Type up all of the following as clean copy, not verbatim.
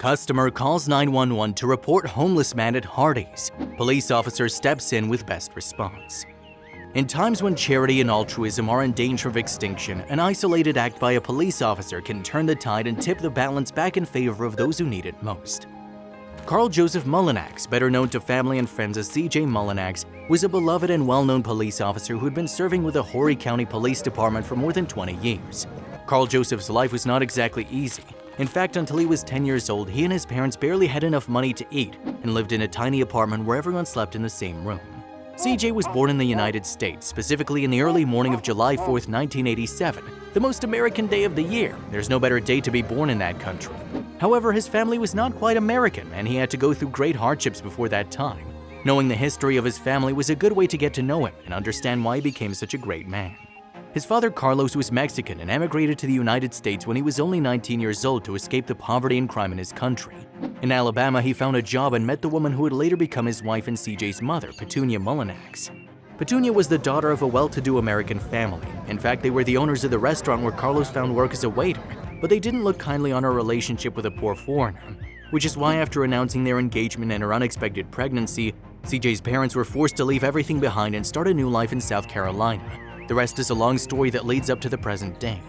Customer calls 911 to report homeless man at Hardee's. Police officer steps in with best response. In times when charity and altruism are in danger of extinction, an isolated act by a police officer can turn the tide and tip the balance back in favor of those who need it most. Carl Joseph Mullinax, better known to family and friends as C.J. Mullinax, was a beloved and well-known police officer who had been serving with the Horry County Police Department for more than 20 years. Carl Joseph's life was not exactly easy. In fact, until he was 10 years old, he and his parents barely had enough money to eat and lived in a tiny apartment where everyone slept in the same room. CJ was born in the United States, specifically in the early morning of July 4th, 1987, the most American day of the year. There's no better day to be born in that country. However, his family was not quite American, and he had to go through great hardships before that time. Knowing the history of his family was a good way to get to know him and understand why he became such a great man. His father, Carlos, was Mexican and emigrated to the United States when he was only 19 years old to escape the poverty and crime in his country. In Alabama, he found a job and met the woman who would later become his wife and CJ's mother, Petunia Mullinax. Petunia was the daughter of a well-to-do American family. In fact, they were the owners of the restaurant where Carlos found work as a waiter, but they didn't look kindly on her relationship with a poor foreigner. Which is why, after announcing their engagement and her unexpected pregnancy, CJ's parents were forced to leave everything behind and start a new life in South Carolina. The rest is a long story that leads up to the present day.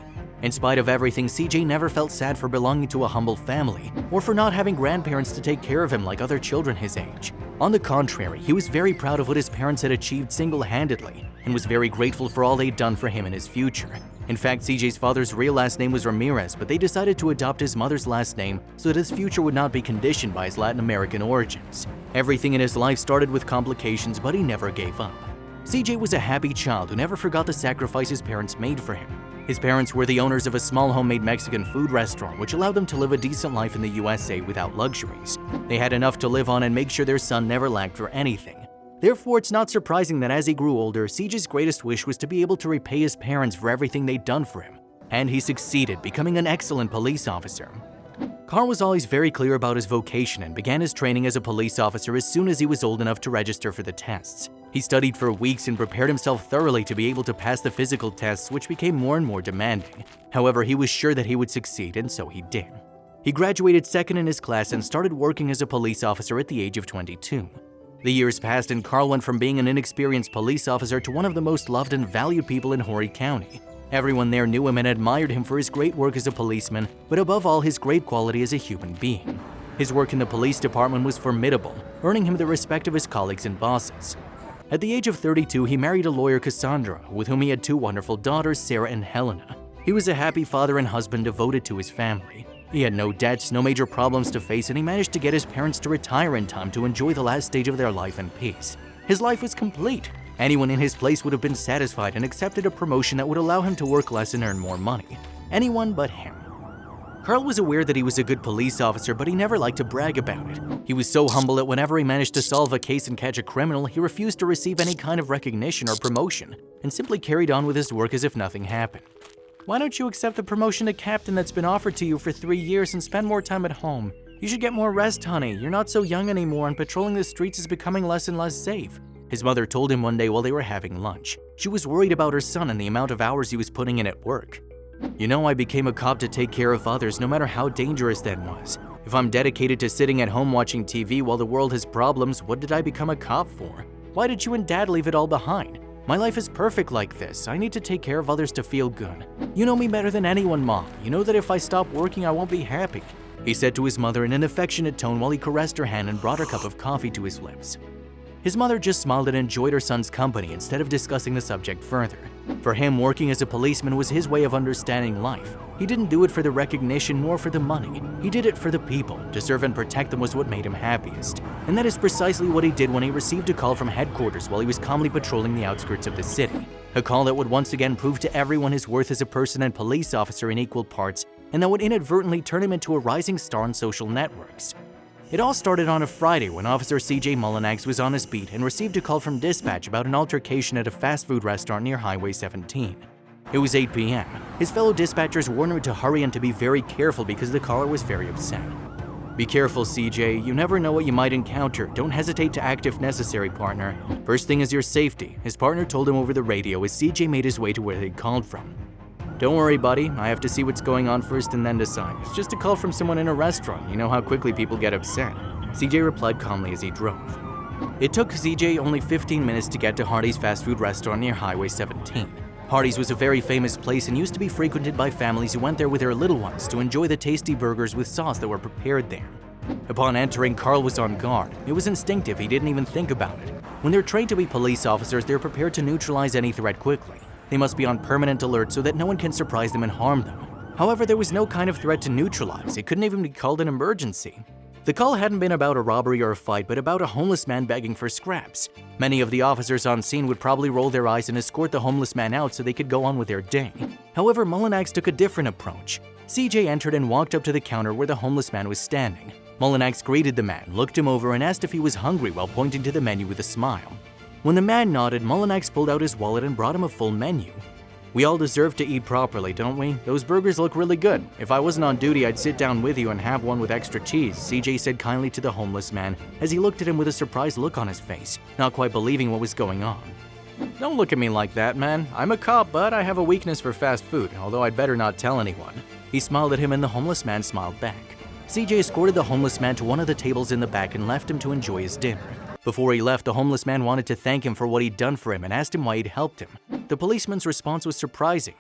In spite of everything, CJ never felt sad for belonging to a humble family or for not having grandparents to take care of him like other children his age. On the contrary, he was very proud of what his parents had achieved single-handedly and was very grateful for all they'd done for him in his future. In fact, CJ's father's real last name was Ramirez, but they decided to adopt his mother's last name so that his future would not be conditioned by his Latin American origins. Everything in his life started with complications, but he never gave up. CJ was a happy child who never forgot the sacrifice his parents made for him. His parents were the owners of a small homemade Mexican food restaurant, which allowed them to live a decent life in the USA without luxuries. They had enough to live on and make sure their son never lacked for anything. Therefore, it's not surprising that as he grew older, CJ's greatest wish was to be able to repay his parents for everything they'd done for him. And he succeeded, becoming an excellent police officer. Carl was always very clear about his vocation and began his training as a police officer as soon as he was old enough to register for the tests. He studied for weeks and prepared himself thoroughly to be able to pass the physical tests, which became more and more demanding. However, he was sure that he would succeed, and so he did. He graduated second in his class and started working as a police officer at the age of 22. The years passed and Carl went from being an inexperienced police officer to one of the most loved and valued people in Horry County. Everyone there knew him and admired him for his great work as a policeman, but above all, his great quality as a human being. His work in the police department was formidable, earning him the respect of his colleagues and bosses. At the age of 32, he married a lawyer, Cassandra, with whom he had two wonderful daughters, Sarah and Helena. He was a happy father and husband devoted to his family. He had no debts, no major problems to face, and he managed to get his parents to retire in time to enjoy the last stage of their life in peace. His life was complete. Anyone in his place would have been satisfied and accepted a promotion that would allow him to work less and earn more money. Anyone but him. Carl was aware that he was a good police officer, but he never liked to brag about it. He was so humble that whenever he managed to solve a case and catch a criminal, he refused to receive any kind of recognition or promotion, and simply carried on with his work as if nothing happened. Why don't you accept the promotion to captain that's been offered to you for 3 years and spend more time at home? You should get more rest, honey. You're not so young anymore, and patrolling the streets is becoming less and less safe. His mother told him one day while they were having lunch. She was worried about her son and the amount of hours he was putting in at work. You know, I became a cop to take care of others, no matter how dangerous that was. If I'm dedicated to sitting at home watching TV while the world has problems, what did I become a cop for? Why did you and Dad leave it all behind? My life is perfect like this. I need to take care of others to feel good. You know me better than anyone, Mom. You know that if I stop working, I won't be happy, he said to his mother in an affectionate tone while he caressed her hand and brought her cup of coffee to his lips. His mother just smiled and enjoyed her son's company instead of discussing the subject further. For him, working as a policeman was his way of understanding life. He didn't do it for the recognition nor for the money. He did it for the people. To serve and protect them was what made him happiest. And that is precisely what he did when he received a call from headquarters while he was calmly patrolling the outskirts of the city. A call that would once again prove to everyone his worth as a person and police officer in equal parts, and that would inadvertently turn him into a rising star on social networks. It all started on a Friday when Officer C.J. Mullinax was on his beat and received a call from dispatch about an altercation at a fast food restaurant near Highway 17. It was 8 p.m. His fellow dispatchers warned him to hurry and to be very careful because the caller was very upset. Be careful, CJ. You never know what you might encounter. Don't hesitate to act if necessary, partner. First thing is your safety, his partner told him over the radio as CJ made his way to where they'd called from. "Don't worry, buddy. I have to see what's going on first and then decide. It's just a call from someone in a restaurant. You know how quickly people get upset." CJ replied calmly as he drove. It took CJ only 15 minutes to get to Hardee's fast food restaurant near Highway 17. Hardee's was a very famous place and used to be frequented by families who went there with their little ones to enjoy the tasty burgers with sauce that were prepared there. Upon entering, Carl was on guard. It was instinctive, he didn't even think about it. When they're trained to be police officers, they're prepared to neutralize any threat quickly. They must be on permanent alert so that no one can surprise them and harm them. However, there was no kind of threat to neutralize. It couldn't even be called an emergency. The call hadn't been about a robbery or a fight, but about a homeless man begging for scraps. Many of the officers on scene would probably roll their eyes and escort the homeless man out so they could go on with their day. However, Mullinax took a different approach. CJ entered and walked up to the counter where the homeless man was standing. Mullinax greeted the man, looked him over, and asked if he was hungry while pointing to the menu with a smile. When the man nodded, Mullinax pulled out his wallet and brought him a full menu. "We all deserve to eat properly, don't we? Those burgers look really good. If I wasn't on duty, I'd sit down with you and have one with extra cheese," CJ said kindly to the homeless man as he looked at him with a surprised look on his face, not quite believing what was going on. "Don't look at me like that, man. I'm a cop, but I have a weakness for fast food, although I'd better not tell anyone." He smiled at him and the homeless man smiled back. CJ escorted the homeless man to one of the tables in the back and left him to enjoy his dinner. Before he left, the homeless man wanted to thank him for what he'd done for him and asked him why he'd helped him. The policeman's response was surprising.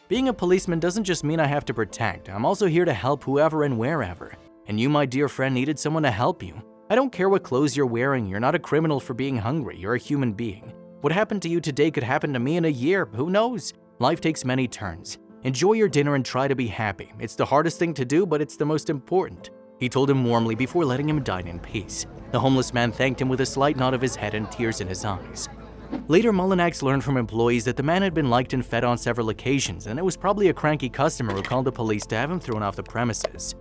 "Being a policeman doesn't just mean I have to protect. I'm also here to help whoever and wherever. And you, my dear friend, needed someone to help you. I don't care what clothes you're wearing. You're not a criminal for being hungry. You're a human being. What happened to you today could happen to me in a year. Who knows? Life takes many turns. Enjoy your dinner and try to be happy. It's the hardest thing to do, but it's the most important." He told him warmly before letting him dine in peace. The homeless man thanked him with a slight nod of his head and tears in his eyes. Later, Mullinax learned from employees that the man had been liked and fed on several occasions, and it was probably a cranky customer who called the police to have him thrown off the premises.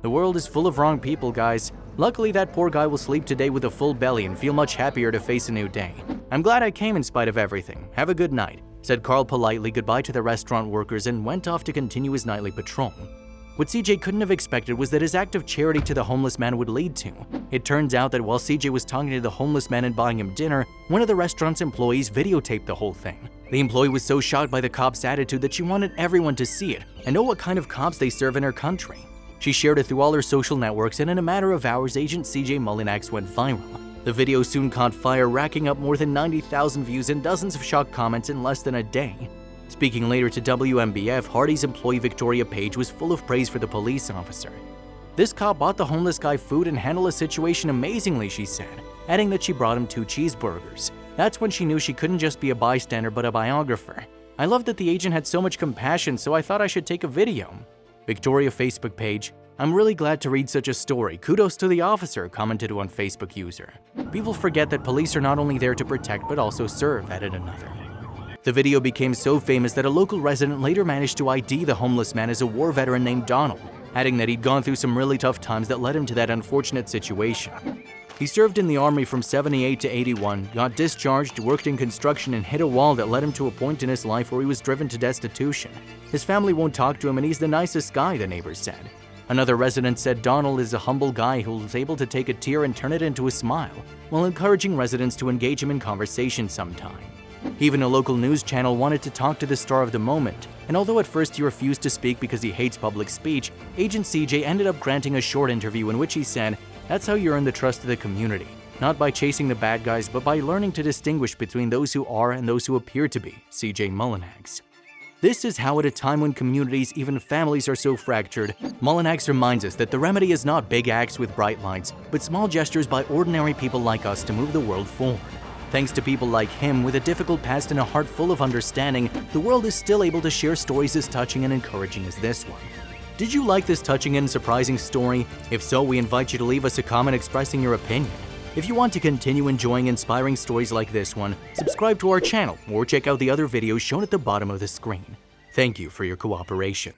The world is full of wrong people, guys. Luckily, that poor guy will sleep today with a full belly and feel much happier to face a new day. "I'm glad I came in spite of everything. Have a good night," said Carl politely goodbye to the restaurant workers and went off to continue his nightly patrol. What CJ couldn't have expected was that his act of charity to the homeless man would lead to. It turns out that while CJ was talking to the homeless man and buying him dinner, one of the restaurant's employees videotaped the whole thing. The employee was so shocked by the cop's attitude that she wanted everyone to see it and know what kind of cops they serve in her country. She shared it through all her social networks, and in a matter of hours, Agent CJ Mullinax went viral. The video soon caught fire, racking up more than 90,000 views and dozens of shocked comments in less than a day. Speaking later to WMBF, Hardee's employee Victoria Page was full of praise for the police officer. "This cop bought the homeless guy food and handled the situation amazingly," she said, adding that she brought him 2 cheeseburgers. That's when she knew she couldn't just be a bystander but a biographer. "I love that the agent had so much compassion, so I thought I should take a video." Victoria Facebook page, "I'm really glad to read such a story. Kudos to the officer," commented one Facebook user. "People forget that police are not only there to protect but also serve," added another. The video became so famous that a local resident later managed to ID the homeless man as a war veteran named Donald, adding that he'd gone through some really tough times that led him to that unfortunate situation. He served in the army from 78 to 81, got discharged, worked in construction, and hit a wall that led him to a point in his life where he was driven to destitution. His family won't talk to him, and he's the nicest guy, the neighbors said. Another resident said Donald is a humble guy who was able to take a tear and turn it into a smile, while encouraging residents to engage him in conversation sometime. Even a local news channel wanted to talk to the star of the moment, and although at first he refused to speak because he hates public speech, Agent CJ ended up granting a short interview in which he said, "That's how you earn the trust of the community, not by chasing the bad guys, but by learning to distinguish between those who are and those who appear to be," CJ Mullinax. This is how, at a time when communities, even families, are so fractured, Mullinax reminds us that the remedy is not big acts with bright lights, but small gestures by ordinary people like us to move the world forward. Thanks to people like him, with a difficult past and a heart full of understanding, the world is still able to share stories as touching and encouraging as this one. Did you like this touching and surprising story? If so, we invite you to leave us a comment expressing your opinion. If you want to continue enjoying inspiring stories like this one, subscribe to our channel or check out the other videos shown at the bottom of the screen. Thank you for your cooperation.